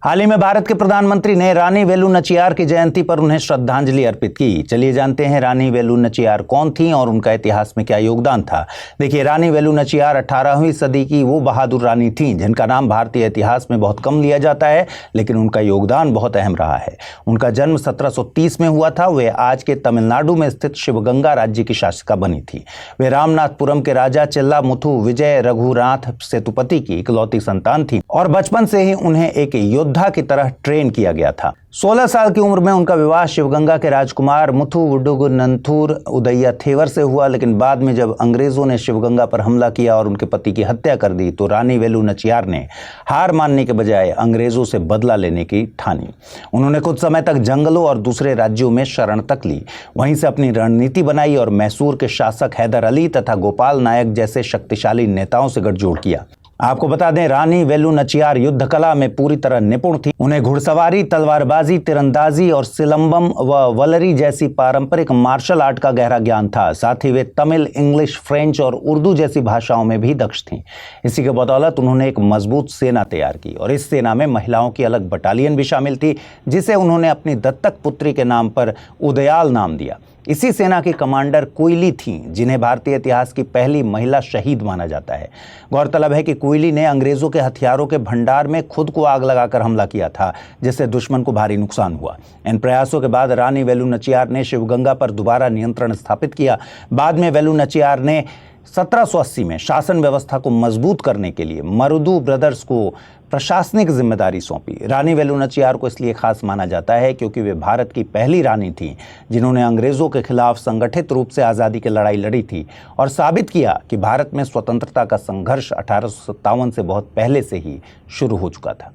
हाल ही में भारत के प्रधानमंत्री ने रानी वेलु नाचियार की जयंती पर उन्हें श्रद्धांजलि अर्पित की। चलिए जानते हैं रानी वेलु नाचियार कौन थी और उनका इतिहास में क्या योगदान था। देखिए, रानी वेलु नाचियार 18वीं सदी की वो बहादुर रानी थीं जिनका नाम भारतीय इतिहास में बहुत कम लिया जाता है, लेकिन उनका योगदान बहुत अहम रहा है। उनका जन्म 1730 में हुआ था। वे आज के तमिलनाडु में स्थित शिवगंगा राज्य की शासिका बनी थी। वे रामनाथपुरम के राजा चिल्लामुथु विजय रघुनाथ सेतुपति की इकलौती संतान थी और बचपन से ही उन्हें एक योद्धा की तरह ट्रेन किया गया था। 16 साल की उम्र में उनका विवाह शिवगंगा के राजकुमार मुथु वुडुगनंथुर उदय्या थेवर से हुआ, लेकिन बाद में जब अंग्रेजों ने शिवगंगा पर हमला किया और उनके पति की हत्या कर दी तो रानी वेलु नाचियार ने हार मानने के बजाय अंग्रेजों से बदला लेने की ठानी। उन्होंने कुछ समय तक जंगलों और दूसरे राज्यों में शरण तक ली। वहीं से अपनी रणनीति बनाई और मैसूर के शासक हैदर अली तथा गोपाल नायक जैसे शक्तिशाली नेताओं से गठजोड़ किया। आपको बता दें, रानी वेलु नाचियार युद्ध कला में पूरी तरह निपुण थी। उन्हें घुड़सवारी, तलवारबाजी, तीरंदाजी और सिलंबम व वलरी जैसी पारंपरिक मार्शल आर्ट का गहरा ज्ञान था। साथ ही वे तमिल, इंग्लिश, फ्रेंच और उर्दू जैसी भाषाओं में भी दक्ष थीं। इसी के बदौलत उन्होंने एक मजबूत सेना तैयार की और इस सेना में महिलाओं की अलग बटालियन भी शामिल थी, जिसे उन्होंने अपनी दत्तक पुत्री के नाम पर उदयाल नाम दिया। इसी सेना की कमांडर कोयली थीं, जिन्हें भारतीय इतिहास की पहली महिला शहीद माना जाता है। गौरतलब है कि कोयली ने अंग्रेजों के हथियारों के भंडार में खुद को आग लगाकर हमला किया था, जिससे दुश्मन को भारी नुकसान हुआ। इन प्रयासों के बाद रानी वेलु नाचियार ने शिवगंगा पर दोबारा नियंत्रण स्थापित किया। बाद में वेलु नाचियार ने 1780 में शासन व्यवस्था को मजबूत करने के लिए मरुदु ब्रदर्स को प्रशासनिक जिम्मेदारी सौंपी। रानी वेलु नाचियार को इसलिए खास माना जाता है क्योंकि वे भारत की पहली रानी थी जिन्होंने अंग्रेजों के खिलाफ संगठित रूप से आज़ादी की लड़ाई लड़ी थी और साबित किया कि भारत में स्वतंत्रता का संघर्ष 1857 से बहुत पहले से ही शुरू हो चुका था।